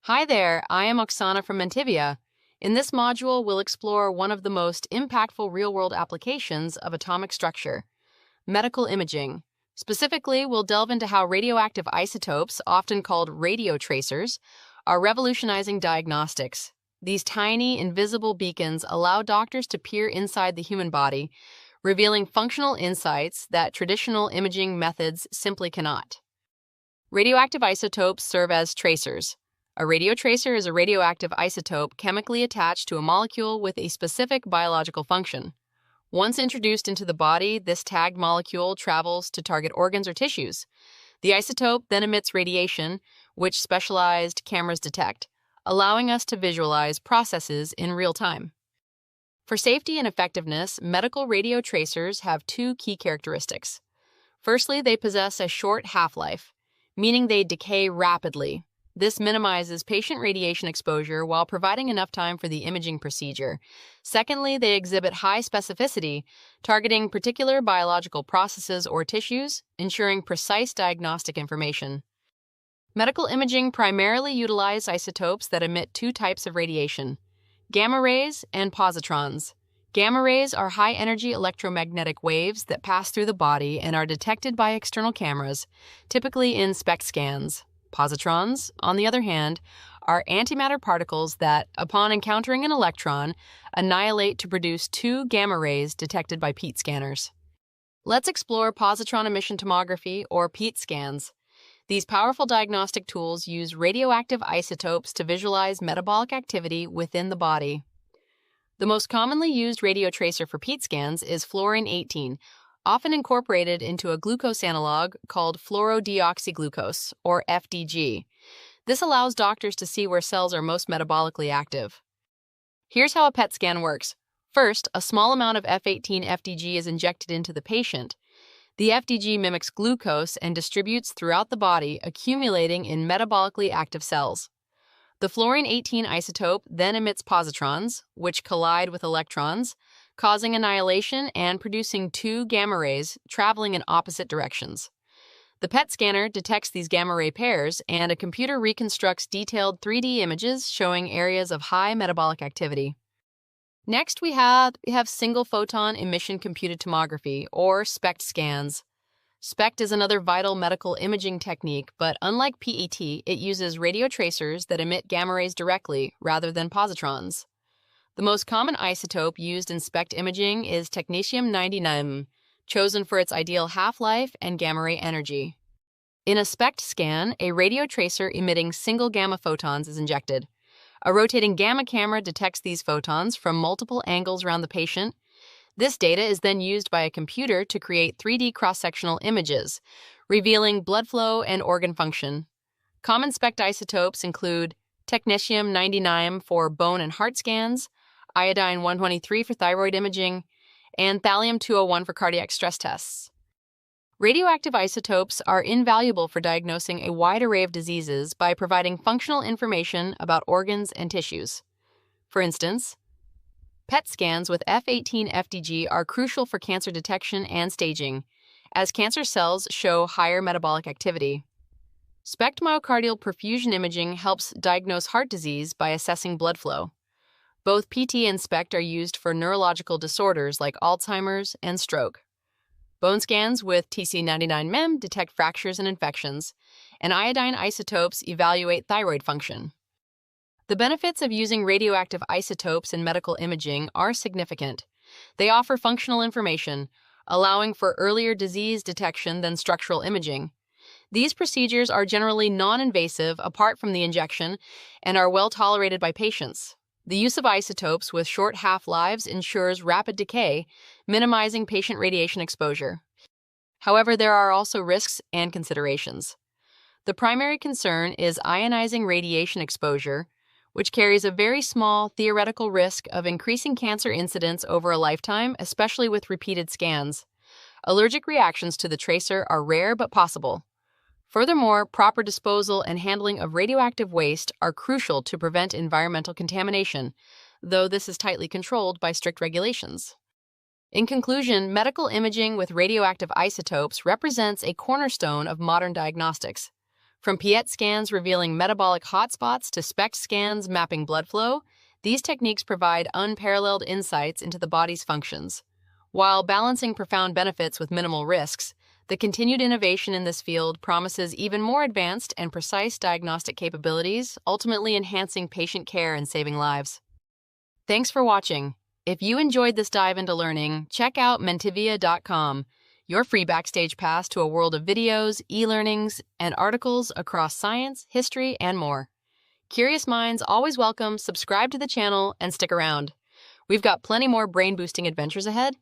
Hi there, I am Oksana from Mentivia. In this module, we'll explore one of the most impactful real-world applications of atomic structure, medical imaging. Specifically, we'll delve into how radioactive isotopes, often called radiotracers, are revolutionizing diagnostics. These tiny, invisible beacons allow doctors to peer inside the human body, revealing functional insights that traditional imaging methods simply cannot. Radioactive isotopes serve as tracers. A radiotracer is a radioactive isotope chemically attached to a molecule with a specific biological function. Once introduced into the body, this tagged molecule travels to target organs or tissues. The isotope then emits radiation, which specialized cameras detect, allowing us to visualize processes in real time. For safety and effectiveness, medical radiotracers have two key characteristics. Firstly, they possess a short half-life, meaning they decay rapidly. This minimizes patient radiation exposure while providing enough time for the imaging procedure. Secondly, they exhibit high specificity, targeting particular biological processes or tissues, ensuring precise diagnostic information. Medical imaging primarily utilizes isotopes that emit two types of radiation: gamma rays and positrons. Gamma rays are high-energy electromagnetic waves that pass through the body and are detected by external cameras, typically in SPECT scans. Positrons, on the other hand, are antimatter particles that, upon encountering an electron, annihilate to produce two gamma rays detected by PET scanners. Let's explore positron emission tomography, or PET scans. These powerful diagnostic tools use radioactive isotopes to visualize metabolic activity within the body. The most commonly used radiotracer for PET scans is fluorine-18, often incorporated into a glucose analog called fluorodeoxyglucose, or FDG. This allows doctors to see where cells are most metabolically active. Here's how a PET scan works. First, a small amount of F18-FDG is injected into the patient. The FDG mimics glucose and distributes throughout the body, accumulating in metabolically active cells. The fluorine-18 isotope then emits positrons, which collide with electrons, causing annihilation and producing two gamma rays traveling in opposite directions. The PET scanner detects these gamma ray pairs, and a computer reconstructs detailed 3D images showing areas of high metabolic activity. Next, we have single photon emission computed tomography, or SPECT scans. SPECT is another vital medical imaging technique, but unlike PET, it uses radiotracers that emit gamma rays directly rather than positrons. The most common isotope used in SPECT imaging is technetium-99, chosen for its ideal half-life and gamma ray energy. In a SPECT scan, a radiotracer emitting single gamma photons is injected. A rotating gamma camera detects these photons from multiple angles around the patient. This data is then used by a computer to create 3D cross-sectional images, revealing blood flow and organ function. Common SPECT isotopes include technetium-99 for bone and heart scans, iodine-123 for thyroid imaging, and thallium-201 for cardiac stress tests. Radioactive isotopes are invaluable for diagnosing a wide array of diseases by providing functional information about organs and tissues. For instance, PET scans with F18-FDG are crucial for cancer detection and staging, as cancer cells show higher metabolic activity. SPECT myocardial perfusion imaging helps diagnose heart disease by assessing blood flow. Both PT and SPECT are used for neurological disorders like Alzheimer's and stroke. Bone scans with TC99-MEM detect fractures and infections, and iodine isotopes evaluate thyroid function. The benefits of using radioactive isotopes in medical imaging are significant. They offer functional information, allowing for earlier disease detection than structural imaging. These procedures are generally non-invasive apart from the injection and are well tolerated by patients. The use of isotopes with short half-lives ensures rapid decay, minimizing patient radiation exposure. However, there are also risks and considerations. The primary concern is ionizing radiation exposure, which carries a very small theoretical risk of increasing cancer incidence over a lifetime, especially with repeated scans. Allergic reactions to the tracer are rare but possible. Furthermore, proper disposal and handling of radioactive waste are crucial to prevent environmental contamination, though this is tightly controlled by strict regulations. In conclusion, medical imaging with radioactive isotopes represents a cornerstone of modern diagnostics. From PET scans revealing metabolic hotspots to SPECT scans mapping blood flow, these techniques provide unparalleled insights into the body's functions. While balancing profound benefits with minimal risks, the continued innovation in this field promises even more advanced and precise diagnostic capabilities, ultimately enhancing patient care and saving lives. Thanks for watching. If you enjoyed this dive into learning, check out mentivia.com, your free backstage pass to a world of videos, e-learnings, and articles across science, history, and more. Curious minds always welcome. Subscribe to the channel and stick around. We've got plenty more brain-boosting adventures ahead.